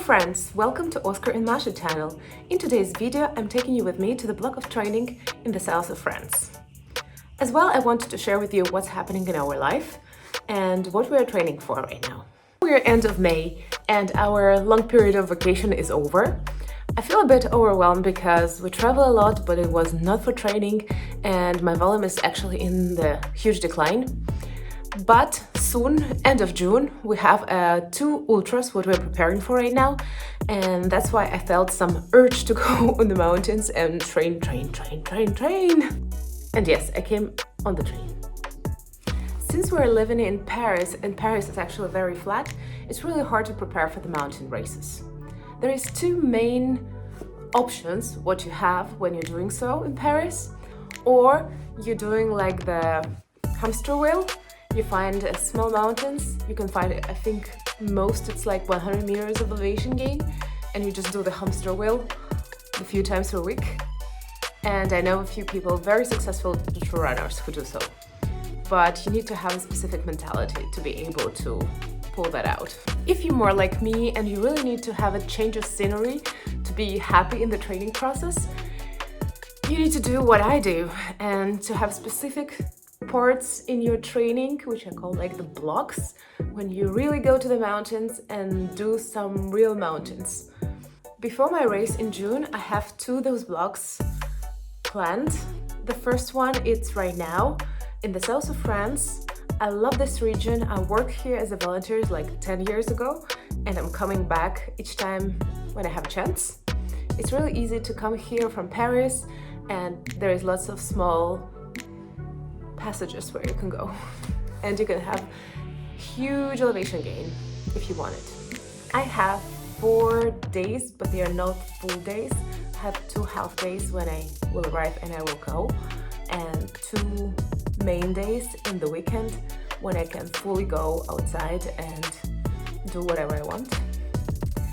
friends, welcome to Oscar and Masha channel. In today's video, I'm taking you with me to the block of training in the south of France. As well, I wanted to share with you what's happening in our life and what we are training for right now. We are end of May and our long period of vacation is over. I feel a bit overwhelmed because we travel a lot, but it was not for training and my volume is actually in the huge decline. But soon, end of June, we have two ultras what we're preparing for right now, and that's why I felt some urge to go on the mountains and train. And yes, I came on the train. Since we're living in Paris, and Paris is actually very flat, it's really hard to prepare for the mountain races. There is two main options what you have when you're doing so in Paris, or you're doing like the hamster wheel. You find small mountains, you can find, I think most it's like 100 meters of elevation gain, and you just do the hamster wheel a few times per week. And I know a few people, very successful runners who do so. But you need to have a specific mentality to be able to pull that out. If you're more like me and you really need to have a change of scenery to be happy in the training process, you need to do what I do and to have specific parts in your training, which I call like the blocks, when you really go to the mountains and do some real mountains. Before my race in June, I have two of those blocks planned. The first one, it's right now in the south of France. I love this region. I worked here as a volunteer like 10 years ago, and I'm coming back each time when I have a chance. It's really easy to come here from Paris, and there is lots of small passages where you can go, and you can have huge elevation gain if you want it. I have 4 days, but they are not full days. I have 2 half days when I will arrive and I will go, and 2 main days in the weekend when I can fully go outside and do whatever I want.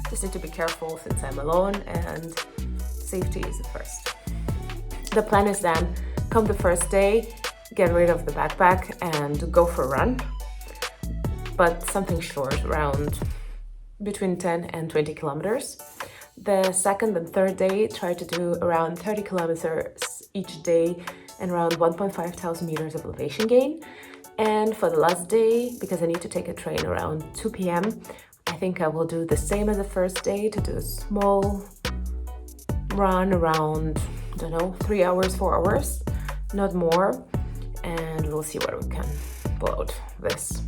Just need to be careful since I'm alone and safety is the first. The plan is then, come the first day, get rid of the backpack and go for a run, but something short, around between 10 and 20 kilometers. The second and third day, try to do around 30 kilometers each day and around 1.5 thousand meters of elevation gain. And for the last day, because I need to take a train around 2 p.m, I think I will do the same as the first day, to do a small run around, I don't know, 3 hours, 4 hours, not more. And we'll see what we can pull out of this.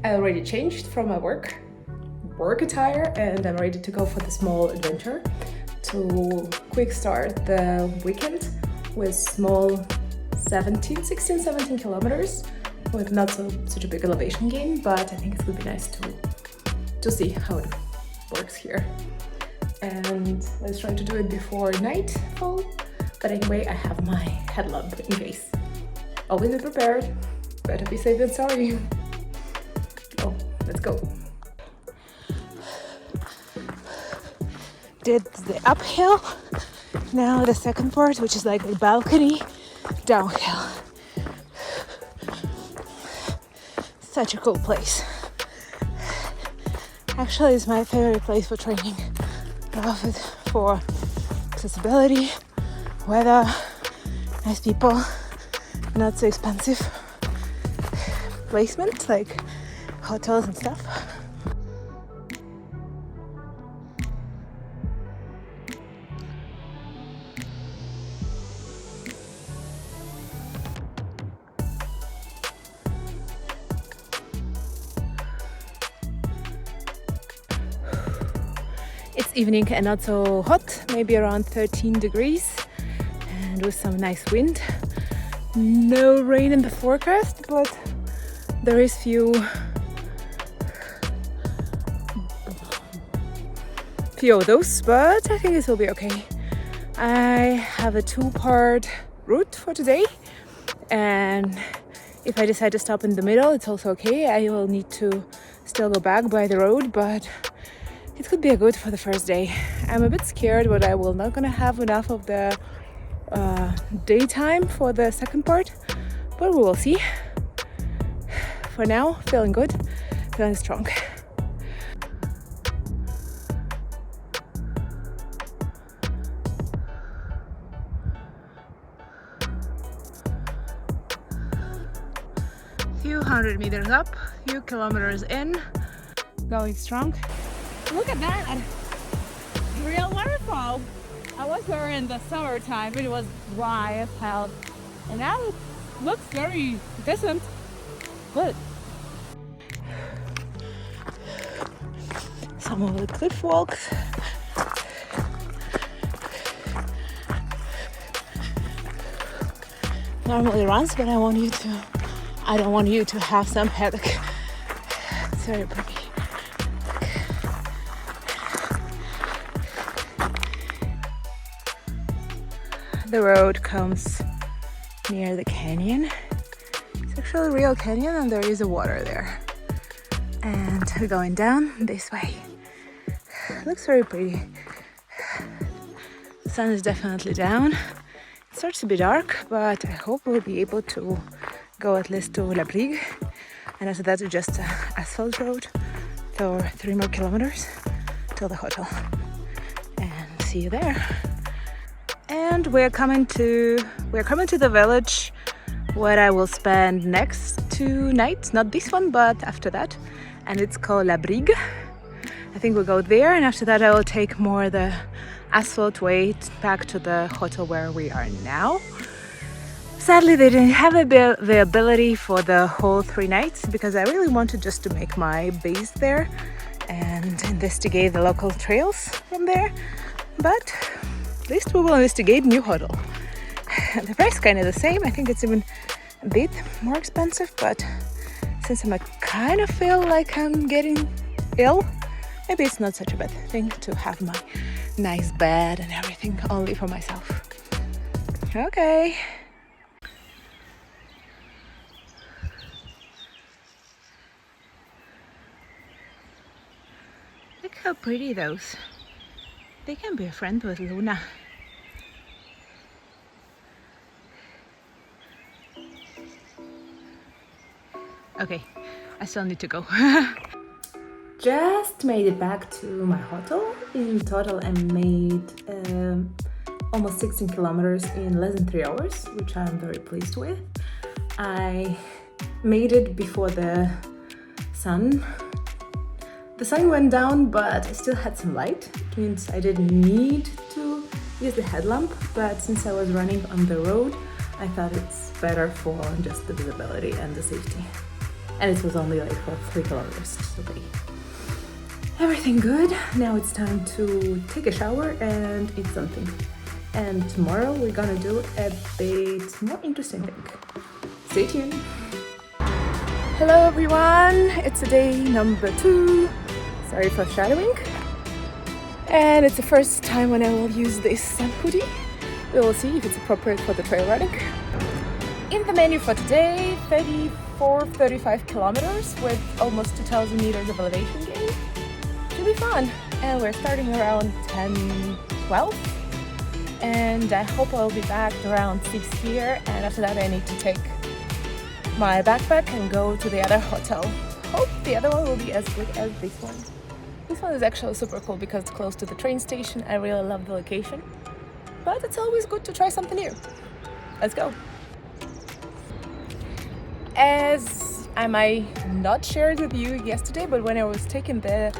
I already changed from my work attire and I'm ready to go for the small adventure to quick start the weekend with small 16, 17 kilometers with not such a big elevation gain, but I think it would be nice to see how it works here. And let's try to do it before nightfall, but anyway, I have my headlamp in case. Always be prepared, better be safe than sorry. Oh, let's go. Did the uphill, now the second part, which is like a balcony, downhill. Such a cool place. Actually, it's my favorite place for training. I love it for accessibility, weather, nice people, not so expensive placement like hotels and stuff. It's evening and not so hot, maybe around 13 degrees and with some nice wind. No rain in the forecast, but there is few of those, but I think this will be okay. I have a 2-part route for today, and if I decide to stop in the middle, it's also okay. I will need to still go back by the road, but it could be a good for the first day. I'm a bit scared, but I will not gonna have enough of the daytime for the second part, but we will see. For now, feeling good, feeling strong. Few hundred meters up, few kilometers in, going strong. Look at that! Real waterfall! I was there in the summertime, it was dry as hell. And now it looks very decent. Good. Some of the cliff walks. Normally runs, but I don't want you to have some headache. It's very pretty. The road comes near the canyon. It's actually a real canyon and there is a water there. And we're going down this way. Looks very pretty. The sun is definitely down. It starts to be dark, but I hope we'll be able to go at least to La Brigue. And after that, it's just an asphalt road for 3 more kilometers till the hotel. And see you there. And we're coming to the village where I will spend next 2 nights, not this one, but after that. And it's called La Brigue. I think we'll go there, and after that I will take more the asphalt way back to the hotel where we are now. Sadly, they didn't have the ability for the whole 3 nights because I really wanted just to make my base there and investigate the local trails from there. But at least we will investigate new hotel. The price is kind of the same. I think it's even a bit more expensive, but since I kind of feel like I'm getting ill, maybe it's not such a bad thing to have my nice bed and everything only for myself. Okay. Look how pretty those. They can be a friend with Luna. Okay, I still need to go. Just made it back to my hotel. In total, I made almost 16 kilometers in less than 3 hours, which I'm very pleased with. I made it before the sun went down, but I still had some light. It means I didn't need to use the headlamp, but since I was running on the road, I thought it's better for just the visibility and the safety. And it was only like for 3 kilometers, so okay. Everything good. Now it's time to take a shower and eat something. And tomorrow we're gonna do a bit more interesting thing. Stay tuned. Hello everyone, it's day number 2. Sorry for shadowing. And it's the first time when I will use this sun hoodie. We will see if it's appropriate for the trail running. In the menu for today, 35 kilometers with almost 2,000 meters of elevation gain. Should be fun. And we're starting around 10:12. And I hope I'll be back around 6 here. And after that I need to take my backpack and go to the other hotel. Hope the other one will be as good as this one. This one is actually super cool because it's close to the train station. I really love the location. But it's always good to try something new. Let's go. As I might not shared with you yesterday, but when I was taking the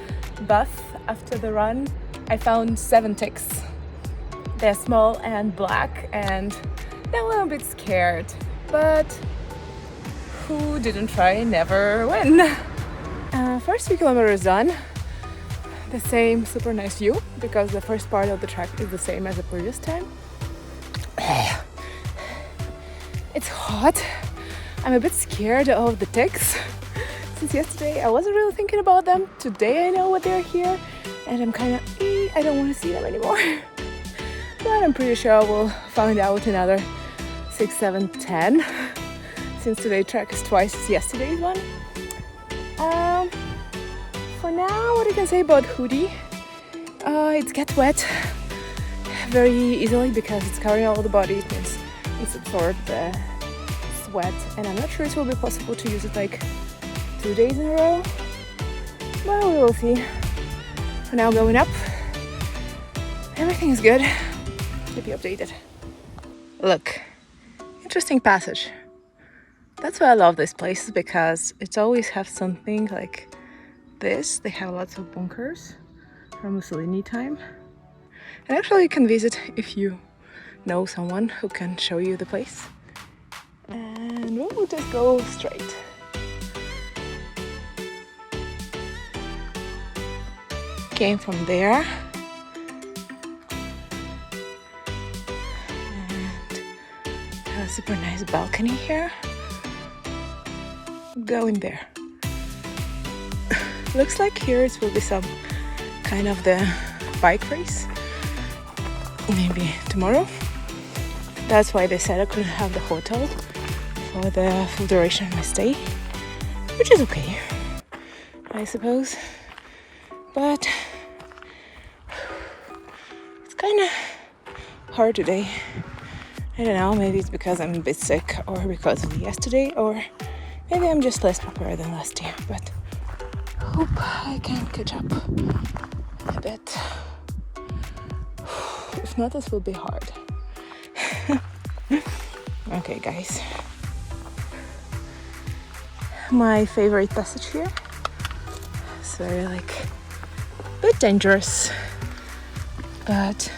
bath after the run, I found 7 ticks. They're small and black, and now I'm a bit scared. But who didn't try never win. First 3 kilometers done. The same super nice view because the first part of the track is the same as the previous time. It's hot. I'm a bit scared of the ticks. Since yesterday I wasn't really thinking about them. Today I know what they're here and I'm kind of, I don't want to see them anymore. But I'm pretty sure we'll find out another 6, 7, 10. Since today's track is twice as yesterday's one. For now, what I can say about hoodie, it gets wet very easily because it's covering all the body. It means it's absorbed the sweat, and I'm not sure it will be possible to use it like 2 days in a row. Well, we will see. For now, going up. Everything is good. Keep you updated. Look, interesting passage. That's why I love this place, because it always has something like this. They have lots of bunkers from Mussolini time. And actually you can visit if you know someone who can show you the place. And we'll just go straight. Came from there. And have a super nice balcony here. Going there. Looks like here it will be some kind of the bike race. Maybe tomorrow. That's why they said I couldn't have the hotel for the full duration of my stay, which is okay, I suppose. But it's kind of hard today. I don't know, maybe it's because I'm a bit sick, or because of yesterday, or maybe I'm just less prepared than last year, but hope I can catch up a bit. If not, this will be hard. Okay, guys. My favorite passage here. It's very like a bit dangerous, but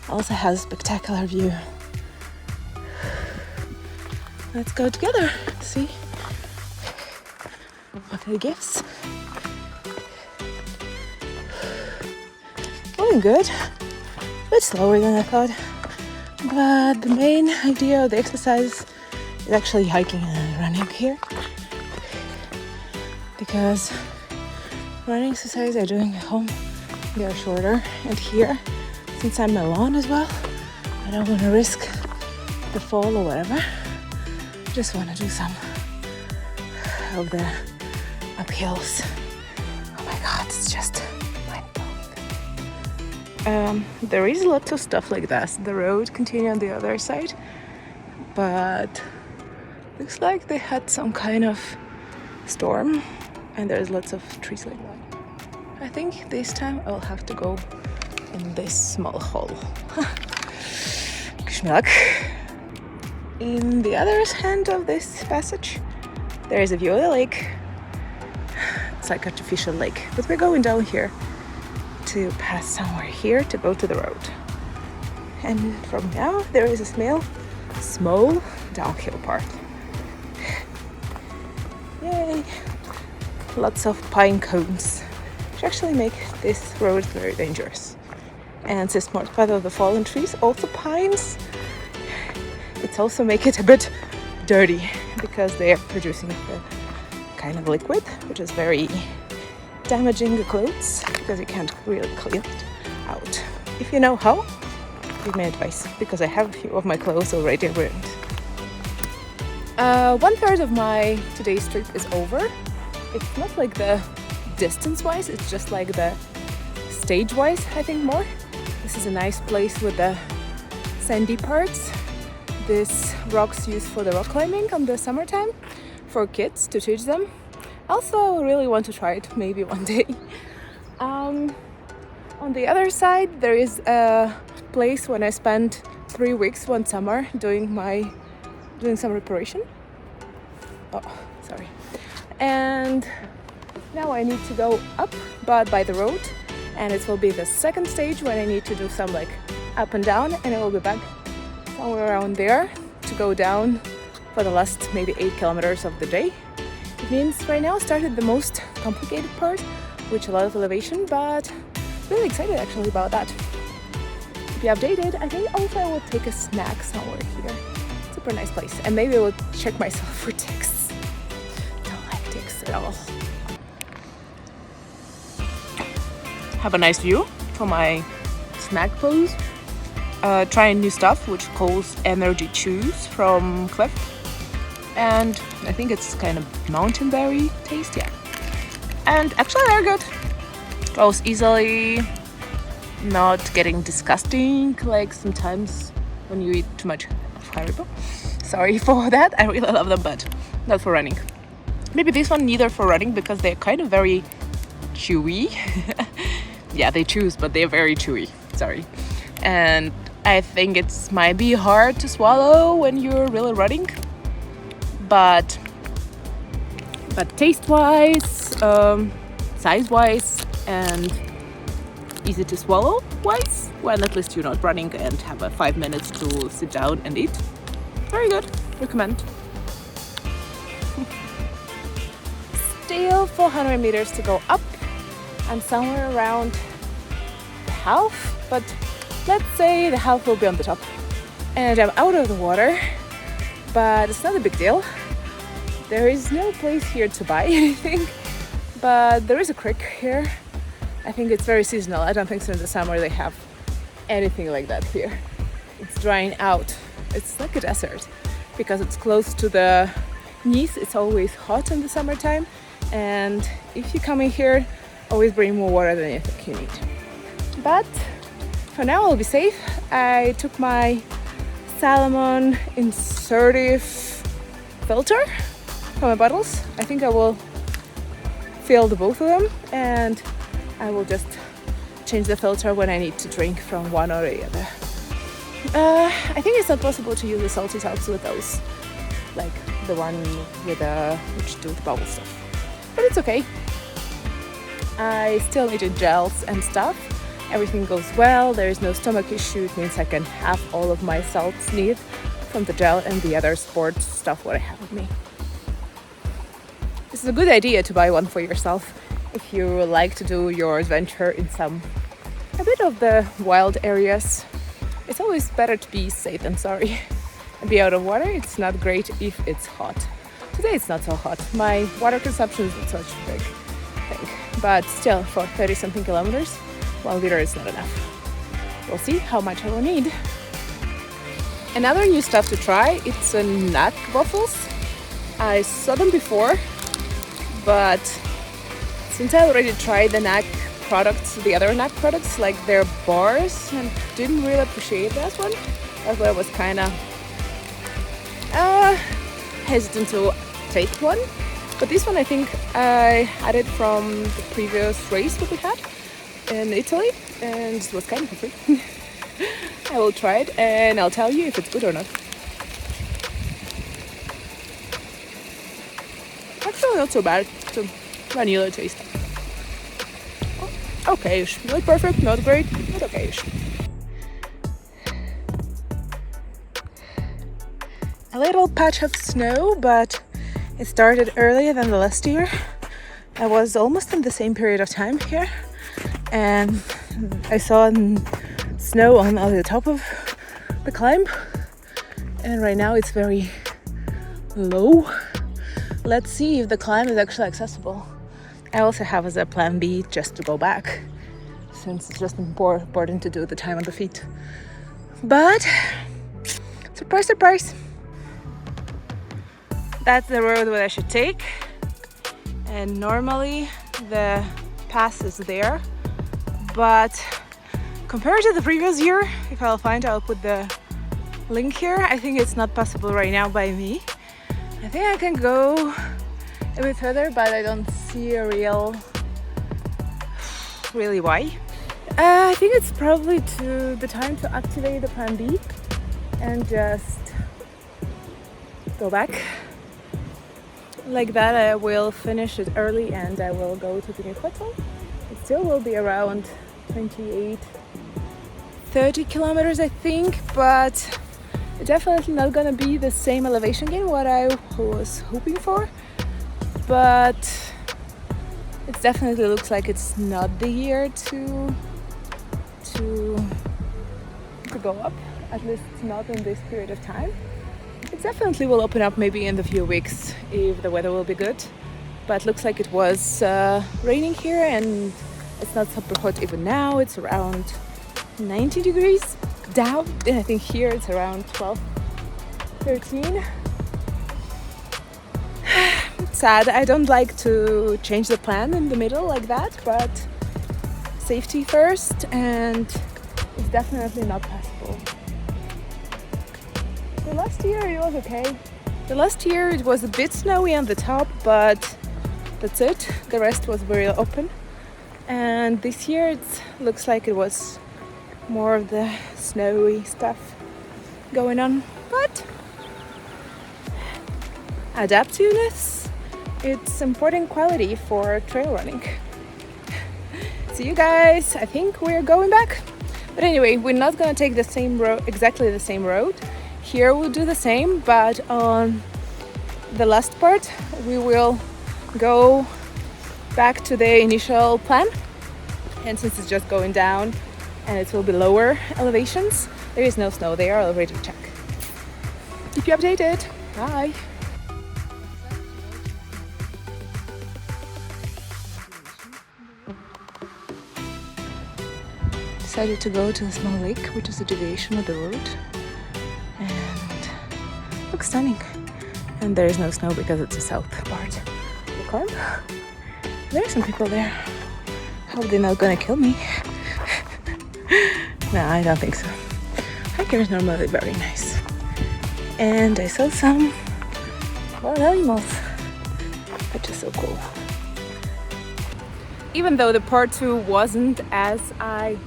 also has a spectacular view. Let's go together. See what it gives. Going good. A bit slower than I thought. But the main idea of the exercise is actually hiking and running here. Because running exercise I'm doing at home, they are shorter. And here, since I'm alone as well, I don't want to risk the fall or whatever. Just want to do some of the uphills. Oh my god, it's just mind-blowing. There is lots of stuff like that. The road continues on the other side, but looks like they had some kind of storm and there's lots of trees like that. I think this time I'll have to go in this small hole. Wish me luck. In the other end of this passage, there is a view of the lake. It's like artificial lake, but we're going down here to pass somewhere here to go to the road. And from now there is a small downhill part. Yay! Lots of pine cones, which actually make this road very dangerous. And since most part of the fallen trees, also pines, it also makes it a bit dirty because they are producing a kind of liquid, which is very damaging the clothes because you can't really clean it out. If you know how, give me advice, because I have a few of my clothes already ruined. 1/3 of my today's trip is over. It's not like the distance-wise, it's just like the stage-wise, I think more. This is a nice place with the sandy parts. This rocks used for the rock climbing on the summertime for kids to teach them. Also really want to try it maybe one day. On the other side there is a place when I spent 3 weeks one summer doing some reparation. Oh, sorry. And now I need to go up but by the road, and it will be the second stage when I need to do some like up and down, and I will be back somewhere around there to go down for the last maybe 8 kilometers of the day. It means right now started the most complicated part, which a lot of elevation, but really excited actually about that. Keep you updated. I think also I will take a snack somewhere here. Super nice place, and maybe I will check myself for ticks. Don't like ticks at all. Have a nice view for my snack pose. trying new stuff, which calls energy chews from Cliff. And I think it's kind of mountainberry taste, yeah. And actually they're good. Goes easily, not getting disgusting like sometimes when you eat too much of Haribo. Sorry for that, I really love them, but not for running. Maybe this one neither for running because they're kind of very chewy. Yeah, they chews, but they're very chewy, sorry. And I think it might be hard to swallow when you're really running. But taste-wise, size-wise, and easy to swallow wise, when at least you're not running and have 5 minutes to sit down and eat. Very good, recommend. Still 400 meters to go up. I'm somewhere around half, but let's say the half will be on the top. And I'm out of the water, but it's not a big deal. There is no place here to buy anything, but there is a creek here. I think it's very seasonal. I don't think so in the summer they have anything like that here. It's drying out. It's like a desert because it's close to the knees. It's always hot in the summertime, and if you come in here, always bring more water than you think you need. But for now I'll be safe. I took my Salomon insertive filter from my bottles. I think I will fill the both of them, and I will just change the filter when I need to drink from one or the other. I think it's not possible to use the salty tops with those, like the one with which do the bubble stuff, but it's okay. I still needed gels and stuff. Everything goes well. There is no stomach issue. It means I can have all of my salts needed from the gel and the other sports stuff what I have with me. This is a good idea to buy one for yourself if you like to do your adventure in a bit of the wild areas. It's always better to be safe than sorry and be out of water. It's not great if it's hot. Today it's not so hot. My water consumption is not such a big thing, but still for 30 something kilometers, 1 liter is not enough. We'll see how much I will need. Another new stuff to try, it's a nut waffles. I saw them before, but since I already tried the nut products, the other nut products, like their bars, and didn't really appreciate that one. That's why I was kind of hesitant to take one. But this one I think I had it from the previous race that we had in Italy, and it was kind of free. I will try it and I'll tell you if it's good or not. Actually not so bad. It's a vanilla taste. Okay-ish. Not perfect, not great, but okay-ish. A little patch of snow, but it started earlier than the last year. I was almost in the same period of time here, and I saw snow on the top of the climb, and right now it's very low. Let's see if the climb is actually accessible. I also have as a plan B just to go back, since it's just important to do the time on the feet. But surprise, surprise, that's the road that I should take, and normally the pass is there, but compared to the previous year, if I'll find, I'll put the link here. I think it's not possible right now by me. I think I can go a bit further, but I don't see a really why. I think it's probably the time to activate the plan B and just go back. Like that I will finish it early and I will go to the new hotel. It still will be around 28-30 kilometers I think, but definitely not gonna be the same elevation gain what I was hoping for. But it definitely looks like it's not the year to go up, at least not in this period of time. It definitely will open up maybe in the few weeks if the weather will be good, but looks like it was raining here and it's not super hot even now. It's around 90 degrees, down, and I think here it's around 12, 13. It's sad. I don't like to change the plan in the middle like that, but safety first, and it's definitely not possible. The last year it was okay. The last year it was a bit snowy on the top, but that's it. The rest was very open. And this year it looks like it was more of the snowy stuff going on. But adaptiveness, it's important quality for trail running. See you guys. I think we're going back. But anyway, we're not gonna take the same road, exactly the same road. Here we'll do the same, but on the last part we will go back to the initial plan. And since it's just going down and it will be lower elevations, there is no snow there. I'll already check. Keep you updated. Bye. Decided to go to a small lake, which is a deviation of the road, and looks stunning. And there is no snow because it's the south part. Look, there are some people there. Hope they're not gonna kill me. No, I don't think so. Hiking is normally very nice. And I saw some wild animals, which is so cool. Even though the part 2 wasn't as I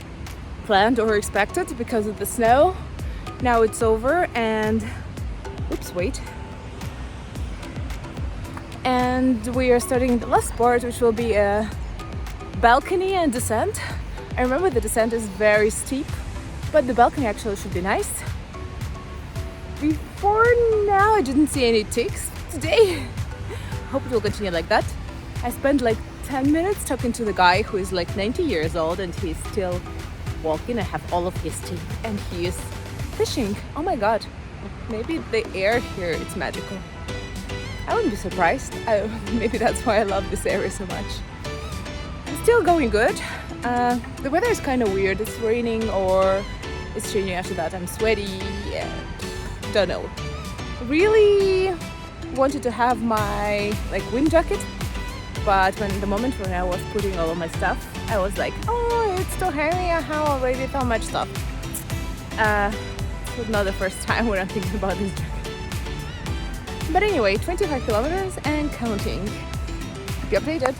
planned or expected because of the snow, now it's over and oops, wait. And we are starting the last part, which will be a balcony and descent. I remember the descent is very steep, but the balcony actually should be nice. Before now, I didn't see any ticks today. Hope it will continue like that. I spent like 10 minutes talking to the guy who is like 90 years old and he's still walking. I have all of his teeth and he is fishing. Oh my god, maybe the air here is magical. I wouldn't be surprised. Maybe that's why I love this area so much. It's still going good. The weather is kind of weird. It's raining or it's changing after that. I'm sweaty and don't know. Really wanted to have my wind jacket, but the moment when I was putting all of my stuff, I was like, oh, it's too heavy. I have already so much stuff. It's not the first time when I'm thinking about this jacket. But anyway, 25 kilometers and counting. Keep you updated.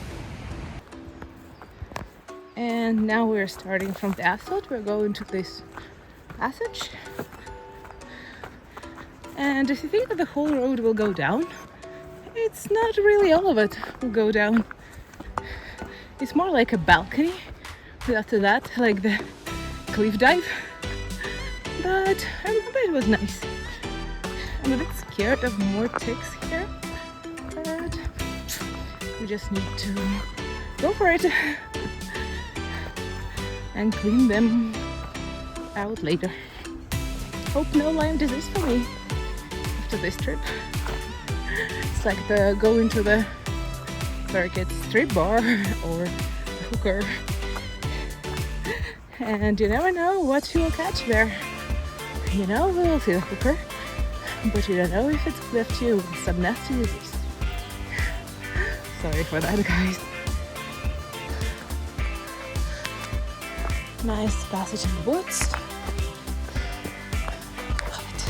And now we're starting from the asphalt. We're going to this passage. And if you think that the whole road will go down, it's not really all of it will go down. It's more like a balcony. After that, like the cliff dive. But I remember it was nice. I'm a bit scared of more ticks here, but we just need to go for it and clean them out later. Hope no Lyme disease for me after this trip. It's like the going to the Circuit strip bar or hooker, and you never know what you will catch there. You know, we will see the hooker, but you don't know if it's left you with some nasty disease. Sorry for that, guys. Nice passage in the woods. Love it.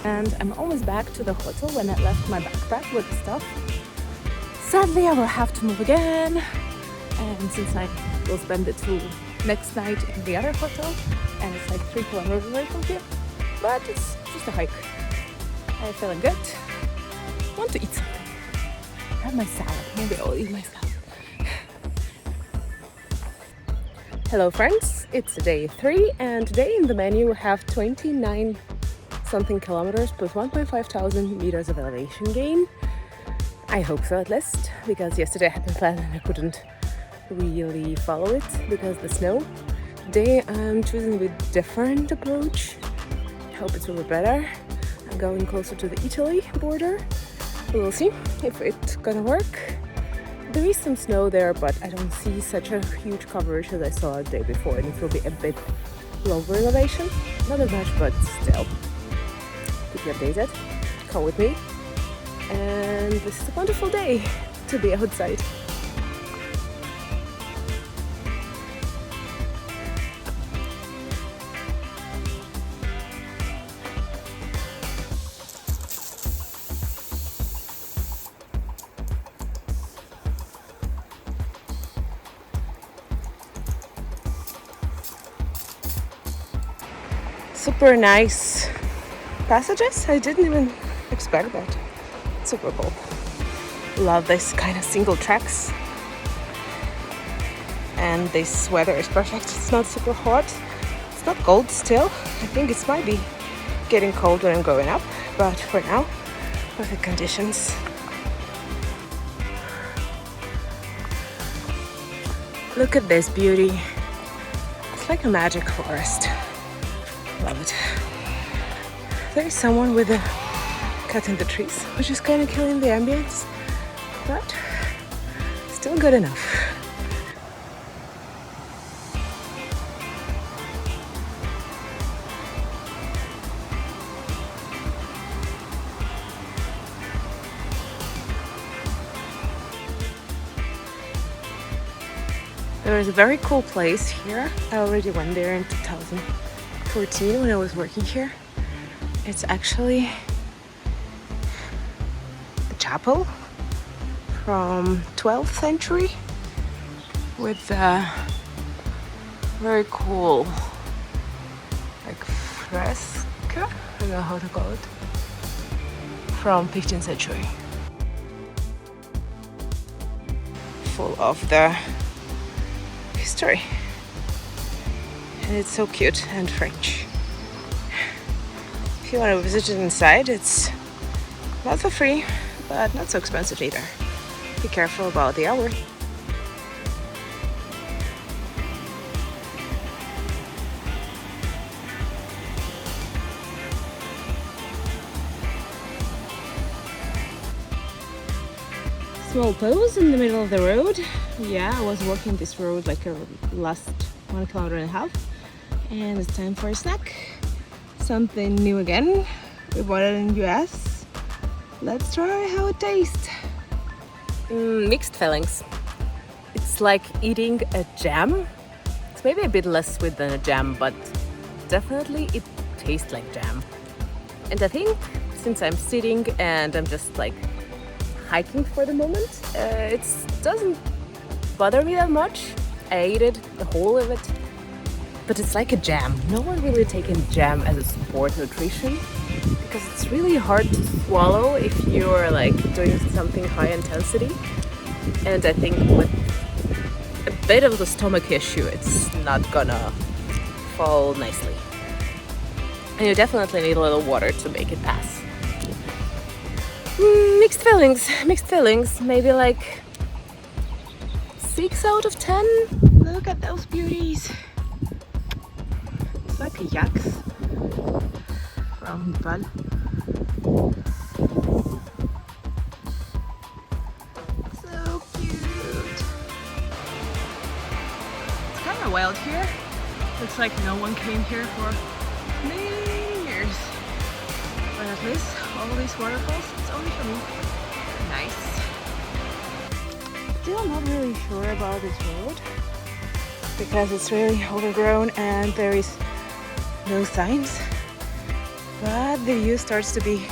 And I'm almost back to the hotel when I left my backpack with the stuff. Sadly, I will have to move again, and since I will spend the next night in the other hotel, and it's like 3 kilometers away from here, but it's just a hike. I'm feeling good. Want to eat something. Have my salad. Maybe I'll eat my salad. Hello friends, it's day 3 and today in the menu we have 29 something kilometers plus 1,500 meters of elevation gain. I hope so at least, because yesterday I had been planning and I couldn't really follow it because of the snow. Today I'm choosing a bit different approach. I hope it's a little better. I'm going closer to the Italy border. We'll see if it's gonna work. There is some snow there, but I don't see such a huge coverage as I saw the day before, and it will be a bit lower elevation. Not as much, but still. Keep you updated. Come with me. And this is a wonderful day to be outside. Super nice passages. I didn't even expect that. Super cool. Love this kind of single tracks. And this weather is perfect. It's not super hot. It's not cold still. I think it might be getting cold when I'm going up, but for now, perfect conditions. Look at this beauty. It's like a magic forest. Love it. There is someone with a cut in the trees, which is kind of killing the ambience, but still good enough. There is a very cool place here. I already went there in 2014 when I was working here. It's actually the chapel from 12th century with a very cool like fresco, I don't know how to call it, from 15th century. Full of the history. And it's so cute and French. If you want to visit it inside, it's not for free, but not so expensive either. Be careful about the hour. Small pause in the middle of the road. Yeah, I was walking this road like a last 1.5 kilometers, and it's time for a snack. Something new again. We bought it in US. Let's try how it tastes. Mixed feelings. It's like eating a jam. It's maybe a bit less sweet than a jam, but definitely it tastes like jam. And I think since I'm sitting and I'm just like hiking for the moment, it doesn't bother me that much. I ate it, the whole of it. But it's like a jam. No one really taking jam as a sport nutrition because it's really hard to swallow if you're like doing something high intensity. And I think with a bit of the stomach issue, it's not gonna fall nicely. And you definitely need a little water to make it pass. Mixed feelings. Maybe like 6 out of 10. Look at those beauties. It's like a yaks from Nepal. So cute. It's kind of wild here. Looks like no one came here for many years. But at least all these waterfalls, it's only for me. Nice. Still not really sure about this road because it's really overgrown and there is no signs, but the view starts to be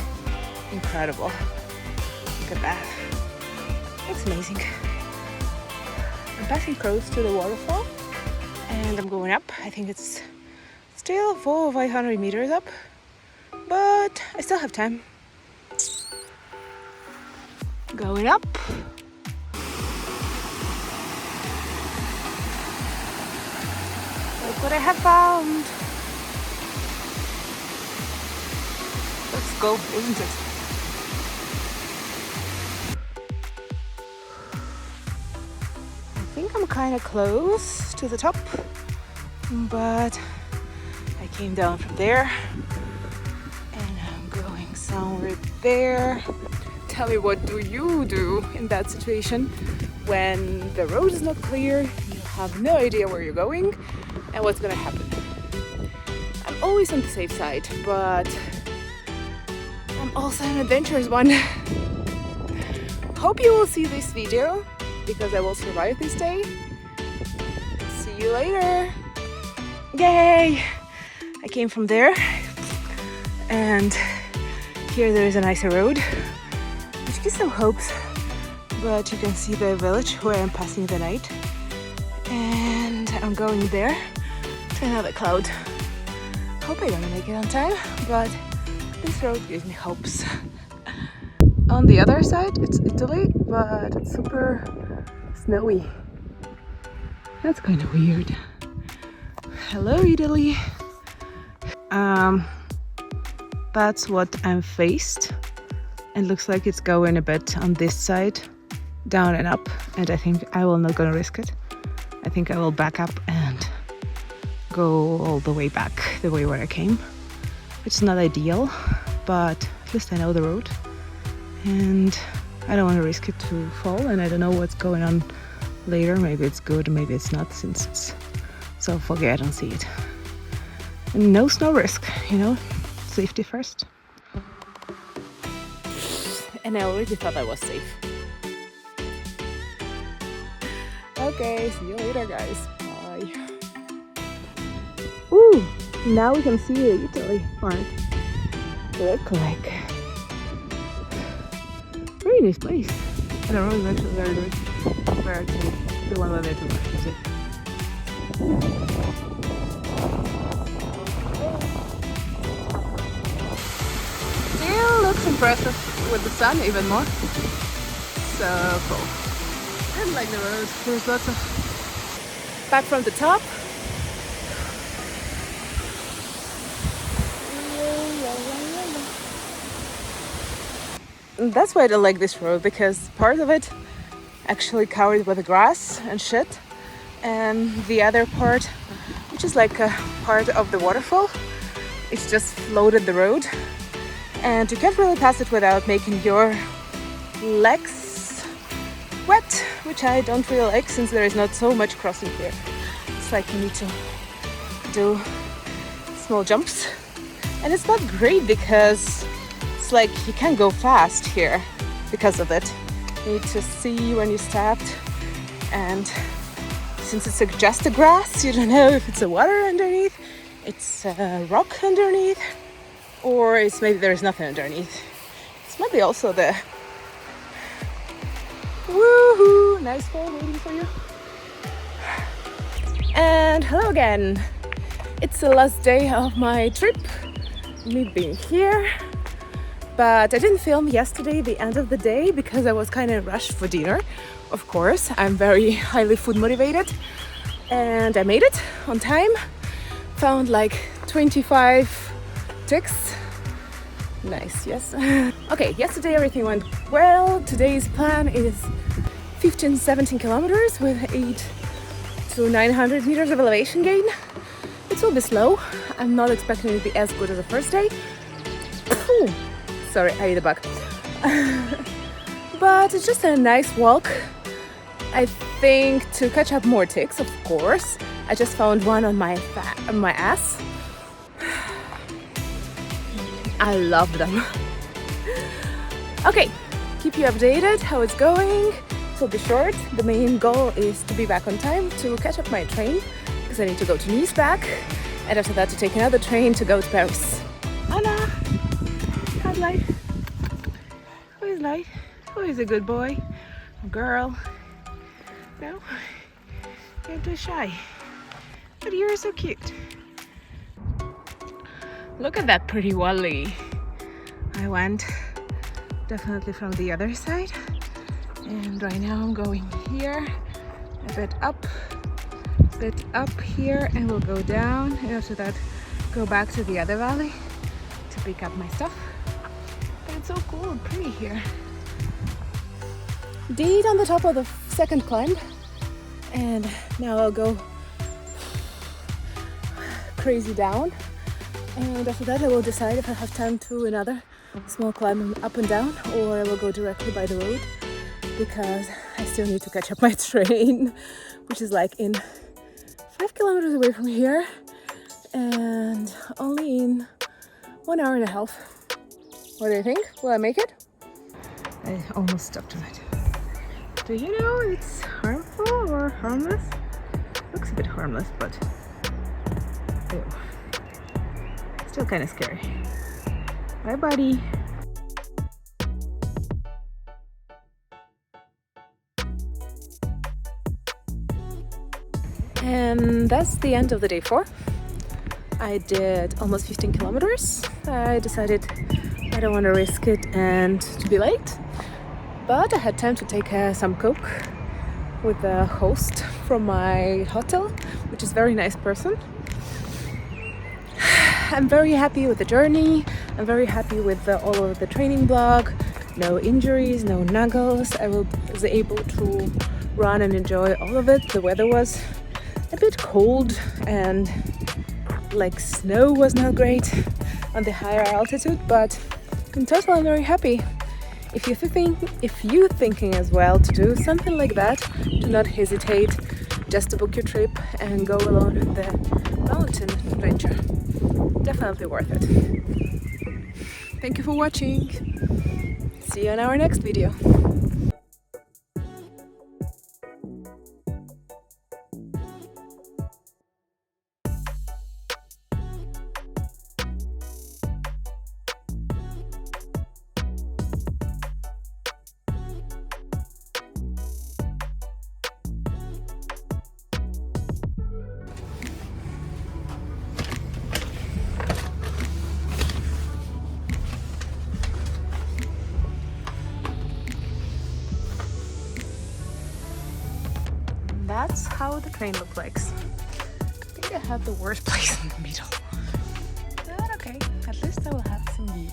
incredible. Look at that. It's amazing. I'm passing close to the waterfall and I'm going up. I think it's still 400 or 500 meters up, but I still have time. Going up. Look what I have found. Let's go, isn't it? I think I'm kind of close to the top, but I came down from there and I'm going somewhere there. Tell me, what do you do in that situation when the road is not clear, you have no idea where you're going and what's gonna happen? I'm always on the safe side, but I'm also an adventurous one. Hope you will see this video because I will survive this day. See you later. Yay! I came from there and here there is a nicer road, which gives some hopes, but you can see the village where I'm passing the night and I'm going there to another cloud. Hope I'm gonna make it on time, but this road gives me hopes. On the other side it's Italy, but it's super snowy. That's kind of weird. Hello Italy. That's what I'm faced. It looks like it's going a bit on this side, down and up, and I think I will not gonna risk it. I think I will back up and go all the way back the way where I came. It's not ideal, but at least I know the road and I don't want to risk it to fall, and I don't know what's going on later. Maybe it's good, maybe it's not, since it's so foggy I don't see it. And no snow risk, you know, safety first. And I already thought I was safe. Okay, see you later guys. Bye. Ooh, now we can see the Italy part. Look like. Very nice place. And the road is actually very good compared to the one that I took. Still looks impressive with the sun even more. So cool. I like the road. There's lots of. Back from the top. That's why I don't like this road, because part of it actually covered with grass and shit, and the other part, which is like a part of the waterfall, it's just floated the road, and you can't really pass it without making your legs wet, which I don't really like since there is not so much crossing here. It's like you need to do small jumps, and it's not great because it's like you can't go fast here because of it. You need to see when you stepped, and since it's just a grass, you don't know if it's a water underneath, it's a rock underneath, or it's maybe there is nothing underneath. It's maybe also the woohoo, nice fall waiting for you. And hello again. It's the last day of my trip, me being here. But I didn't film yesterday, the end of the day, because I was kind of rushed for dinner. Of course, I'm very highly food motivated, and I made it on time. Found like 25 ticks. Nice, yes. Okay, yesterday everything went well. Today's plan is 15-17 kilometers with 8 to 900 meters of elevation gain. It will be slow. I'm not expecting it to be as good as the first day. Ooh. Sorry, I ate a bug. But it's just a nice walk. I think to catch up more ticks, of course. I just found one on my ass. I love them. Okay, keep you updated how it's going. It will be short. The main goal is to be back on time to catch up my train, because I need to go to Nice back, and after that to take another train to go to Paris. Anna! How's life? Who is life? Who is a good boy? A girl? No? You're too shy. But you're so cute. Look at that pretty valley. I went definitely from the other side. And right now I'm going here, a bit up. bit up here and we'll go down, and after that go back to the other valley to pick up my stuff. But it's so cool and pretty here. Indeed, on the top of the second climb, and now I'll go crazy down, and after that I will decide if I have time to another small climb up and down, or I will go directly by the road because I still need to catch up my train, which is like in 5 kilometers away from here and only in 1 hour and a half. What do you think? Will I make it? I almost stopped on it. Do you know it's harmful or harmless? Looks a bit harmless, but ew. Still kind of scary. Bye, buddy. And that's the end of the day 4. I did almost 15 kilometers. I decided I don't want to risk it and to be late, but I had time to take some Coke with the host from my hotel, which is a very nice person. I'm very happy with the journey. I'm very happy with all of the training blog. No injuries, no nuggles. I was able to run and enjoy all of it. The weather was a bit cold and like snow was not great on the higher altitude, but in total I'm very happy. If you're thinking as well to do something like that, do not hesitate just to book your trip and go along the mountain adventure. Definitely worth it. Thank you for watching. See you in our next video. That's how the train looks like. I think I have the worst place in the middle. But okay, at least I will have some view.